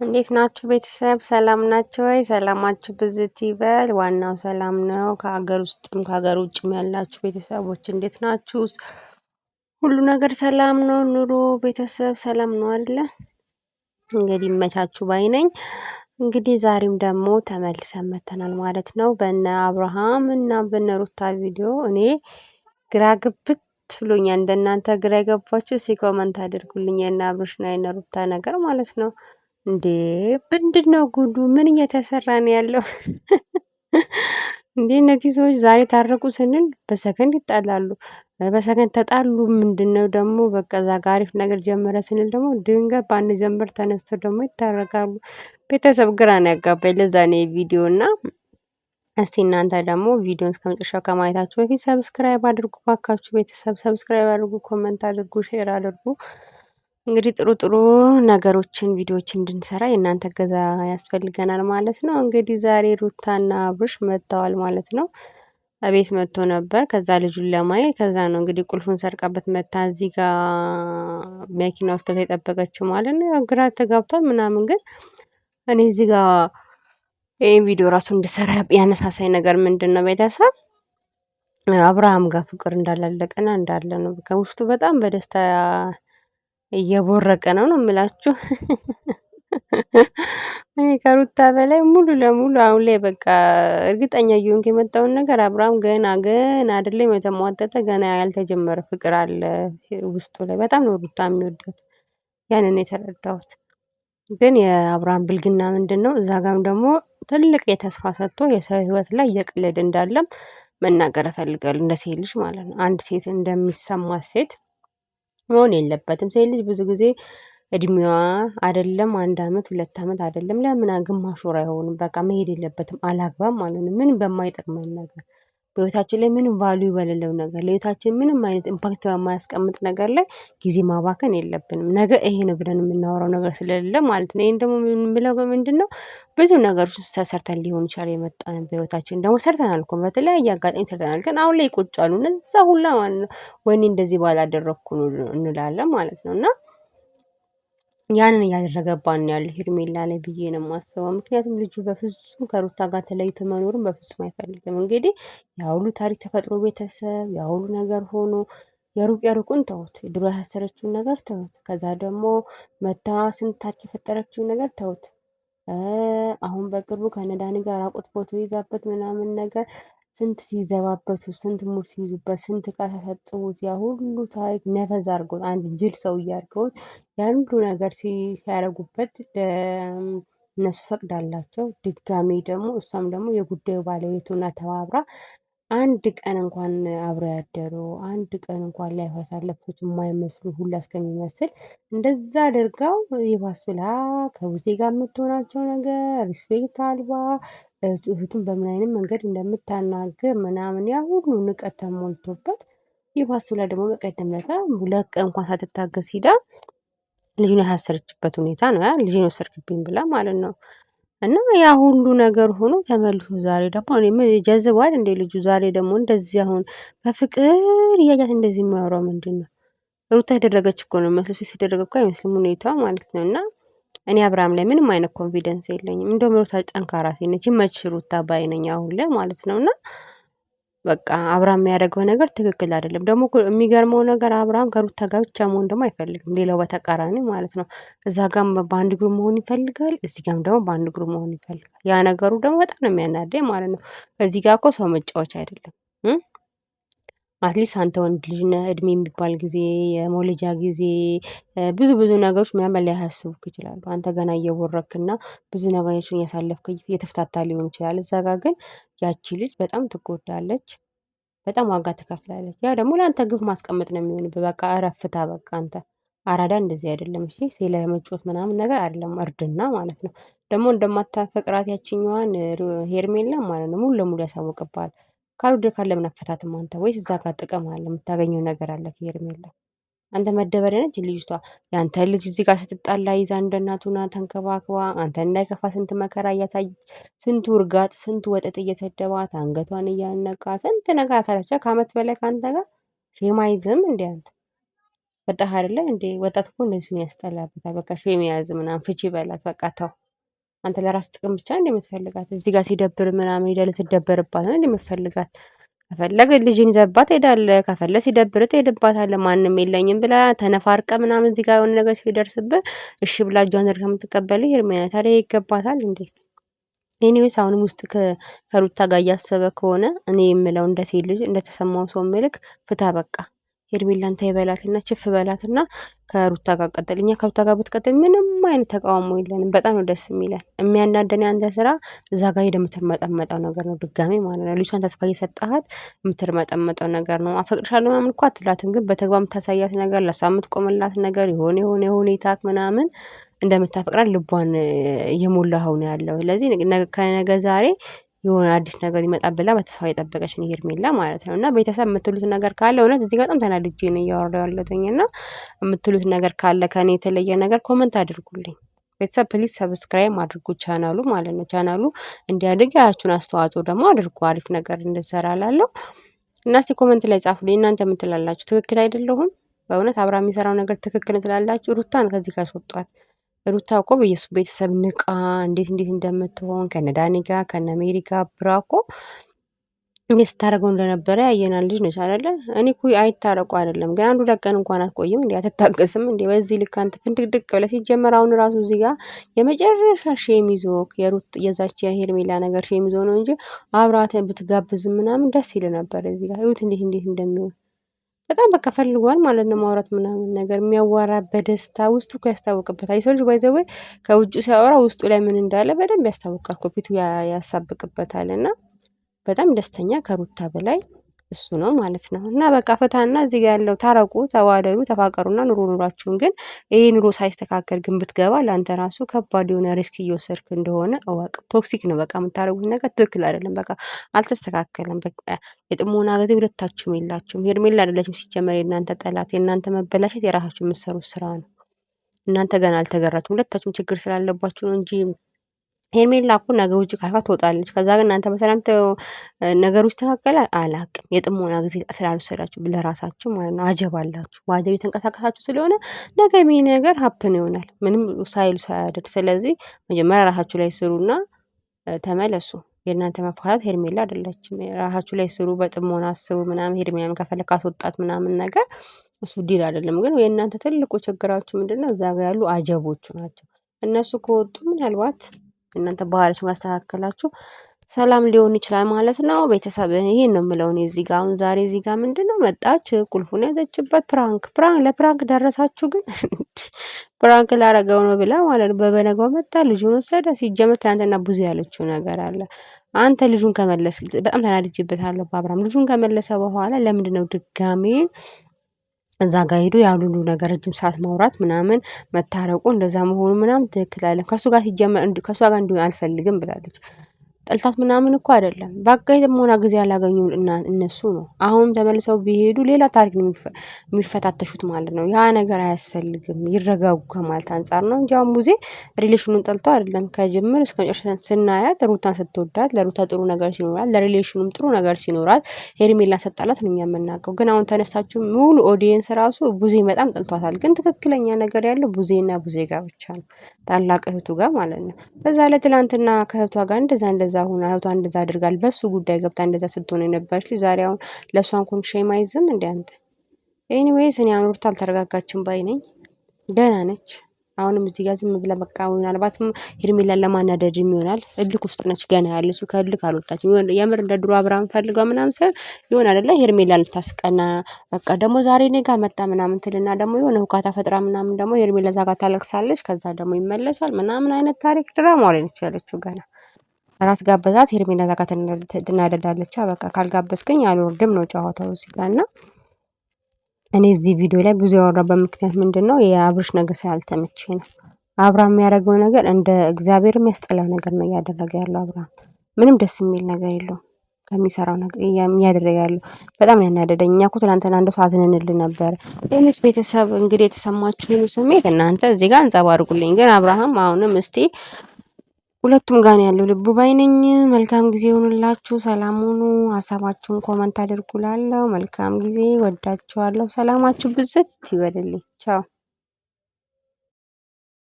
እንዴት ናችሁ ቤተሰብ? ሰላም ናችሁ ወይ? ሰላማችሁ ብዝት ይበል። ዋናው ሰላም ነው። ከሀገር ውስጥም ከሀገር ውጭም ያላችሁ ቤተሰቦች እንዴት ናችሁ? ሁሉ ነገር ሰላም ነው? ኑሮ ቤተሰብ ሰላም ነው አይደለ? እንግዲህ ይመቻችሁ ባይ ነኝ። እንግዲህ ዛሬም ደግሞ ተመልሰን መጥተናል ማለት ነው በነ አብርሃም እና በነ ሩታ ቪዲዮ። እኔ ግራ ግብት ብሎኛል። እንደናንተ ግራ የገባችሁ ኮመንት አድርጉልኝ። የነ አብርሽና የነ ሩታ ነገር ማለት ነው። እንዴ ምንድነው ጉዱ? ምን እየተሰራ ነው ያለው? እንዴ እነዚህ ሰዎች ዛሬ ታረቁ ስንል በሰከንድ ይጣላሉ፣ በሰከንድ ተጣሉ። ምንድነው ደግሞ በቃ እዛ ጋ አሪፍ ነገር ጀመረ ስንል ደግሞ ድንገት በአንድ ጀንበር ተነስተው ደግሞ ይታረቃሉ። ቤተሰብ ግራ ነው ያጋባኝ። ለዛ ነው የቪዲዮ እና እስቲ እናንተ ደግሞ ቪዲዮን እስከመጨረሻው ከማየታችሁ በፊት ሰብስክራይብ አድርጉ ባካችሁ። ቤተሰብ ሰብስክራይብ አድርጉ፣ ኮመንት አድርጉ፣ ሼር አድርጉ። እንግዲህ ጥሩ ጥሩ ነገሮችን ቪዲዮዎችን እንድንሰራ የእናንተ እገዛ ያስፈልገናል ማለት ነው። እንግዲህ ዛሬ ሩታና አብርሽ መጥተዋል ማለት ነው። እቤት መጥቶ ነበር። ከዛ ልጁን ለማየት ከዛ ነው እንግዲህ ቁልፉን ሰርቃበት መታ እዚህ ጋር መኪና ውስጥ ገብታ የጠበቀችው ማለት ነው። ያው ግራ ተጋብቷል ምናምን፣ ግን እኔ እዚህ ጋር ይህን ቪዲዮ ራሱ እንድሰራ ያነሳሳኝ ነገር ምንድን ነው ቤተሰብ አብርሃም ጋር ፍቅር እንዳላለቀና እንዳለ ነው። ከውስጡ በጣም በደስታ እየቦረቀ ነው የምላችሁ። እኔ ከሩታ በላይ ሙሉ ለሙሉ አሁን ላይ በቃ እርግጠኛ እየሆንኩ የመጣውን ነገር አብርሃም ገና ገና አይደለም የተሟጠጠ ገና ያልተጀመረ ፍቅር አለ ውስጡ ላይ። በጣም ነው ሩታ የሚወዳት። ያንን የተረዳሁት ግን የአብርሃም ብልግና ምንድን ነው? እዛ ጋም ደግሞ ትልቅ የተስፋ ሰጥቶ የሰው ህይወት ላይ እየቀለደ እንዳለም መናገር እፈልጋለሁ። እንደ ሴት ልጅ ማለት ነው። አንድ ሴት እንደሚሰማት ሴት መሆን የለበትም። ሴት ልጅ ብዙ ጊዜ እድሜዋ አይደለም 1 አመት 2 አመት አይደለም ለምን ግማሽ ወር አይሆንም በቃ መሄድ የለበትም አላግባብ ማለት ነው። ምንም በማይጠቅመን ነገር በህይወታችን ላይ ምንም ቫልዩ በሌለው ነገር ለህይወታችን ምንም አይነት ኢምፓክት በማያስቀምጥ ነገር ላይ ጊዜ ማባከን የለብንም። ነገ ይሄ ነው ብለን የምናወራው ነገር ስለሌለ ማለት ነው። ይሄን ደግሞ የምንለው ምንድነው? ብዙ ነገሮች ተሰርተን ሊሆን ይችላል የመጣን በህይወታችን ደግሞ ሰርተናል እኮ በተለያየ አጋጣሚ ሰርተናል። ግን አሁን ላይ ይቆጫሉ እነዛ ሁላ ማለት ነው። ወይኔ እንደዚህ ባላደረኩ እንላለን ማለት ነው። እና ያንን እያደረገባን ነው ያለው ሄርሜላ ላይ ብዬ ነው የማስበው። ምክንያቱም ልጁ በፍጹም ከሩታ ጋር ተለይቶ መኖሩን በፍጹም አይፈልግም። እንግዲህ ያ ሁሉ ታሪክ ተፈጥሮ ቤተሰብ ያ ሁሉ ነገር ሆኖ የሩቅ የሩቁን ተውት፣ ድሮ ያሰረችውን ነገር ተውት፣ ከዛ ደግሞ መታ ስንት ታሪክ የፈጠረችውን ነገር ተውት። አሁን በቅርቡ ከነዳኒ ጋር ራቁት ፎቶ ይዛበት ምናምን ነገር ስንት ሲዘባበቱ ስንት ሙድ ሲይዙበት ስንት ዕቃ ሲያሳጥቡት ያ ሁሉ ታሪክ ነፈዝ አድርጎት አንድ ጅል ሰውዬ አድርገውት ያን ሁሉ ነገር ሲያደርጉበት እነሱ ፈቅዳላቸው ድጋሜ ደግሞ እሷም ደግሞ የጉዳዩ ባለቤት ሆና ተባብራ አንድ ቀን እንኳን አብረው ያደሩ አንድ ቀን እንኳን ላይፍ ያሳለፉት የማይመስሉ ሁላ እስከሚመስል እንደዛ አድርጋው ይባስ ብላ ከቡዜ ጋር የምትሆናቸው ነገር ሪስፔክት አልባ እህቱን በምን አይነት መንገድ እንደምታናግር ምናምን ያ ሁሉ ንቀት ተሞልቶበት ይባስ ብላ ደግሞ በቀደም ዕለት 2 ቀን እንኳን ሳትታገስ ሂዳ ልጁን ያሳሰረችበት ሁኔታ ነው። ያ ልጄን ወሰድክብኝ ብላ ማለት ነው። እና ያ ሁሉ ነገር ሆኖ ተመልሶ ዛሬ ደግሞ እኔ ምን ጀዝቧል እንዴ ልጁ? ዛሬ ደግሞ እንደዚህ አሁን በፍቅር እያያት እንደዚህ የሚያወራው ምንድን ነው? ሩታ ያደረገች እኮ ነው መስሎ ሴት የተደረገ እኮ አይመስልም ሁኔታው ማለት ነው። እና እኔ አብርሃም ላይ ምንም አይነት ኮንፊደንስ የለኝም። እንደውም ሩታ ጠንካራ ሴት ነች፣ ይመችሽ ሩታ ባይ ነኝ አሁን ላይ ማለት ነው። እና በቃ አብርሃም የሚያደርገው ነገር ትክክል አይደለም። ደግሞ የሚገርመው ነገር አብርሃም ከሩታ ጋር ብቻ መሆን ደግሞ አይፈልግም። ሌላው በተቃራኒ ማለት ነው። እዛ ጋም በአንድ እግሩ መሆን ይፈልጋል፣ እዚህ ጋም ደግሞ በአንድ እግሩ መሆን ይፈልጋል። ያ ነገሩ ደግሞ በጣም ነው የሚያናደኝ ማለት ነው። እዚህ ጋር እኮ ሰው መጫወቻ አይደለም። አትሊስት አንተ ወንድ ልጅ ነህ፣ እድሜ የሚባል ጊዜ የመውለጃ ጊዜ ብዙ ብዙ ነገሮች ምናምን ሊያሳስቡክ ይችላሉ። አንተ ገና እየቦረክና ብዙ ነገሮችን እያሳለፍክ እየተፍታታ ሊሆን ይችላል። እዛ ጋር ግን ያቺ ልጅ በጣም ትጎዳለች፣ በጣም ዋጋ ትከፍላለች። ያ ደግሞ ለአንተ ግፍ ማስቀመጥ ነው የሚሆንብህ። በቃ እረፍታ በቃ አንተ አራዳ እንደዚህ አይደለም። እሺ ሴት ላይ መጫወት ምናምን ነገር አይደለም፣ እርድና ማለት ነው። ደግሞ እንደማታፈቅራት ያችኛዋን ሄርሜላ ማለት ነው ሙሉ ለሙሉ ያሳውቅብሃል። ካልወደድካት ለምን አትፈታትም አንተ? ወይስ እዛ ጋር ጥቅም አለ የምታገኘው ነገር አለ ከሄርሜላ? አንተ መደበሪያ ነች ልጅቷ። ያንተ ልጅ እዚህ ጋር ስትጣላ ይዛ እንደ እናቱ ሆና ተንከባክባ አንተ እንዳይከፋ ስንት መከራ እያሳየች ስንት ውርጋጥ ስንት ወጠጥ እየሰደባት አንገቷን እያነቃ ስንት ነገር አሳለፍቻ ከአመት በላይ ከአንተ ጋር ሼም አይዝም እንዴ አንተ? ወጣህ አይደለ እንዴ? ወጣት እኮ እንደዚሁ ያስጠላበታል። በቃ ሼም የያዝ ምናምን ፍቺ በላት በቃ ተው። አንተ ለራስ ጥቅም ብቻ እንደ የምትፈልጋት እዚህ ጋር ሲደብር ምናምን ሄደህ ልትደበርባት ነው እንደ የምትፈልጋት? ከፈለግ ልጅን ይዘባት ሄዳለህ፣ ከፈለግ ሲደብር ትሄድባታለህ። ማንም የለኝም ብላ ተነፋርቀ ምናምን እዚህ ጋር የሆነ ነገር ሲደርስብህ እሺ ብላ እጇን ዘርጋ የምትቀበልህ ሄርሜላ ታዲያ ይገባታል እንዴ? ኤኒዌይስ አሁንም ውስጥ ከሩታ ጋር እያሰበ ከሆነ እኔ የምለው እንደ ሴት ልጅ እንደተሰማው ሰው ምልክ ፍታ በቃ ሄርሜላን ተይ በላትና ችፍ በላትና ከሩታ ጋር ቀጥል። እኛ ከሩታ ጋር ብትቀጥል ምንም አይነት ተቃውሞ የለንም። በጣም ነው ደስ የሚለን። የሚያናደን ያንተ ስራ እዛ ጋር ሄደህ የምትርመጠመጠው ነገር ነው። ድጋሜ ማለት ነው ልጅቷን ተስፋ እየሰጠሃት የምትርመጠመጠው ነገር ነው። አፈቅርሻለሁ ምናምን እኮ አትላትም፣ ግን በተግባር የምታሳያት ነገር፣ ለሷ የምትቆምላት ነገር የሆነ ሁኔታ ምናምን እንደምታፈቅራት ልቧን እየሞላኸው ነው ያለው። ስለዚህ ከነገ ዛሬ የሆነ አዲስ ነገር ይመጣል ብላ በተስፋ የጠበቀች ነው ሄርሜላ ማለት ነው። እና ቤተሰብ የምትሉት ነገር ካለ እውነት እዚህ ጋር በጣም ተናድጄ ነው እያወራሁ ያለሁትኝ። እና የምትሉት ነገር ካለ ከኔ የተለየ ነገር ኮመንት አድርጉልኝ። ቤተሰብ ፕሊዝ ሰብስክራይብ አድርጉ ቻናሉ ማለት ነው። ቻናሉ እንዲያድግ ያችሁን አስተዋጽኦ ደግሞ አድርጉ። አሪፍ ነገር እንድሰራ ላለው እና እስቲ ኮመንት ላይ ጻፉልኝ። እናንተ ምን ትላላችሁ? ትክክል አይደለሁም? በእውነት አብራ የሚሰራው ነገር ትክክል ትላላችሁ? ሩታን ከዚህ ካስወጧት። ሩታ እኮ በኢየሱስ ቤተሰብ ንቃ እንዴት እንደምትሆን ከነ ዳኒ ጋር ከነ ሜሪ ጋር አብራ እኮ እንዴት ስታደርገው እንደነበረ ያየናል ልጅ ነች አይደለ? እኔ እኮ አይታረቁ አይደለም ግን አንዱ ደቀን እንኳን አትቆይም እንዴ? አትታገስም እንዴ? በዚህ ልክ አንተ ፍንድቅድቅ ብለህ ሲጀመር አሁን ራሱ እዚህ ጋር የመጨረሻ ሼም ይዞ የሩት የዛች የሄርሜላ ነገር ሼም ይዞ ነው እንጂ አብራትን ብትጋብዝ ምናምን ደስ ይል ነበር። እዚህ ጋር ይሁት እንዴት እንደሚሆን በጣም በቃ ፈልጓል ማለት ነው። ማውራት ምናምን ነገር የሚያዋራ በደስታ ውስጡ እኮ ያስታውቅበታል። የሰው ልጅ ባይ ዘ ወይ ከውጭ ሲያወራ ውስጡ ላይ ምን እንዳለ በደንብ ያስታውቃል እኮ ፊቱ ያሳብቅበታል። እና በጣም ደስተኛ ከሩታ በላይ እሱ ነው ማለት ነው። እና በቃ ፈታና እዚህ ጋር ያለው ታረቁ፣ ተዋደዱ፣ ተፋቀሩና ኑሮ ኑሯችሁን። ግን ይሄ ኑሮ ሳይስተካከል ግን ብትገባ ለአንተ ራሱ ከባድ የሆነ ሪስክ እየወሰድክ እንደሆነ እወቅ። ቶክሲክ ነው በቃ የምታደርጉት ነገር ትክክል አይደለም። በቃ አልተስተካከለም። በቃ የጥሞና ጊዜ ሁለታችሁም የላችሁም። ሄርሜላ አይደለችም ሲጀመር የእናንተ ጠላት። የእናንተ መበላሸት የራሳችሁ የምትሰሩት ስራ ነው። እናንተ ገና አልተገራችሁም። ሁለታችሁም ችግር ስላለባችሁ ነው እንጂ ሄርሜላ እኮ ነገ ውጭ ካልካ ትወጣለች። ከዛ ግን እናንተ በሰላም ነገሩ ይስተካከላል አላቅም። የጥሞና ጊዜ ስላልወሰዳችሁ ለራሳችሁ ማለት ነው። አጀብ አላችሁ። በአጀብ የተንቀሳቀሳችሁ ስለሆነ ነገ ሚ ነገር ሀፕን ይሆናል ምንም ሳይሉ ሳያደር። ስለዚህ መጀመሪያ ራሳችሁ ላይ ስሩና ተመለሱ። የእናንተ መፋታት ሄርሜላ አይደለችም። ራሳችሁ ላይ ስሩ፣ በጥሞና አስቡ ምናምን። ሄርሜላም ከፈለክ አስወጣት ምናምን ነገር እሱ ዲል አይደለም። ግን የእናንተ ትልቁ ችግራችሁ ምንድነው? እዛ ጋ ያሉ አጀቦቹ ናቸው። እነሱ ከወጡ ምናልባት እናንተ ባህሪያችሁን ካስተካከላችሁ ሰላም ሊሆን ይችላል ማለት ነው። ቤተሰብ ይሄን ነው የምለው እኔ እዚህ ጋር አሁን ዛሬ እዚህ ጋር ምንድነው መጣች ቁልፉን ያዘችበት ለፕራንክ ደረሳችሁ። ግን ፕራንክ ላረገው ነው ብላ ማለት ነው። በበነጋው መጣ ልጁን ወሰደ። ሲጀመር ትናንትና ብዙ ያለችው ነገር አለ። አንተ ልጁን ከመለስ በጣም ተናድጄበታለሁ በአብርሃም። ልጁን ከመለሰ በኋላ ለምንድነው ድጋሜ እዛ ጋር ሄዶ ያን ሁሉ ነገር ረጅም ሰዓት ማውራት ምናምን መታረቁ እንደዛ መሆኑ ምናምን ትክክል አይደለም። ከሱ ጋር ሲጀመር ከሱ ጋር እንዲሆን አልፈልግም ብላለች። ጠልታት ምናምን እኮ አይደለም። በቃ የጥሞና ጊዜ አላገኙም እነሱ ነው። አሁንም ተመልሰው ቢሄዱ ሌላ ታሪክ ነው የሚፈታተሹት ማለት ነው። ያ ነገር አያስፈልግም። ይረጋጉ ከማለት አንጻር ነው እንጂ አሁን ሙዜ ሪሌሽኑን ጠልተው አይደለም። ከጅምር እስከ መጨረሻ ስናያት ሩታን ስትወዳት ለሩታ ጥሩ ነገር ሲኖራት፣ ለሪሌሽኑም ጥሩ ነገር ሲኖራት ሄርሜላን ሰጣላት ነው የምናውቀው። ግን አሁን ተነስታችሁ ሙሉ ኦዲየንስ ራሱ ቡዜ በጣም ጠልቷታል። ግን ትክክለኛ ነገር ያለው ቡዜና ቡዜ ጋር ብቻ ነው፣ ታላቅ እህቱ ጋር ማለት ነው። በዛ ላይ ትላንትና ከእህቷ ጋር እንደዛ ሁና እህቷ እንደዛ አድርጋል በሱ ጉዳይ ገብታ እንደዛ ስትሆን የነበረች ልጅ ዛሬ አሁን ለእሷን ኮን ሼም አይዝም እንደ አንተ። ኤኒዌይስ እኔ አሁን ሩታ አልተረጋጋችም ባይ ነኝ። ገና ነች። አሁንም እዚህ ጋር ዝም ብላ በቃ ምናልባትም ሄርሜላን ለማናደድ ይሆናል። እልክ ውስጥ ነች ገና ያለችው። ከእልክ አልወጣችም። የምር እንደ ድሮ አብርሃም ፈልገው ምናምን ሳይሆን ይሆን አይደለ ሄርሜላ ልታስቀና በቃ ደግሞ ዛሬ እኔ ጋር መጣ ምናምን ትልና ደግሞ የሆነ ሁካታ ፈጥራ ምናምን ደግሞ ሄርሜላ እዛ ጋር ታለቅሳለች። ከዛ ደግሞ ይመለሳል ምናምን አይነት ታሪክ ድራማ ላይ ነች ያለችው ገና። ራስ ጋበዛት ሄርሜላ እዛ ጋር ትናደዳለች። በቃ ካልጋበዝከኝ አልወርድም ነው ጨዋታው እዚህ ጋር። እና እኔ እዚህ ቪዲዮ ላይ ብዙ ያወራበት ምክንያት ምንድነው? የአብርሽ ነገር ስላልተመቼ ነው። አብርሃም የሚያደርገው ነገር እንደ እግዚአብሔር የሚያስጠላ ነገር ነው እያደረገ ያለው። አብርሃም ምንም ደስ የሚል ነገር የለውም ከሚሰራው ነገር እያደረገ ያለው። በጣም ያናደደኝ። እኛ እኮ ትናንትና እንደሱ አዝነንልን ነበር። እኔስ ቤተሰብ እንግዲህ የተሰማችሁን ስሜት እናንተ እዚህ ጋር አንጸባርቁልኝ። ግን አብርሃም አሁንም እስቲ ሁለቱም ጋር ነው ያለው ልቡ ባይ ነኝ። መልካም ጊዜ ይሁንላችሁ። ሰላም ሁኑ። ሀሳባችሁን ኮመንት አድርጉ እላለሁ። መልካም ጊዜ። እወዳችኋለሁ። ሰላማችሁ ብዝት ይበልልኝ። ቻው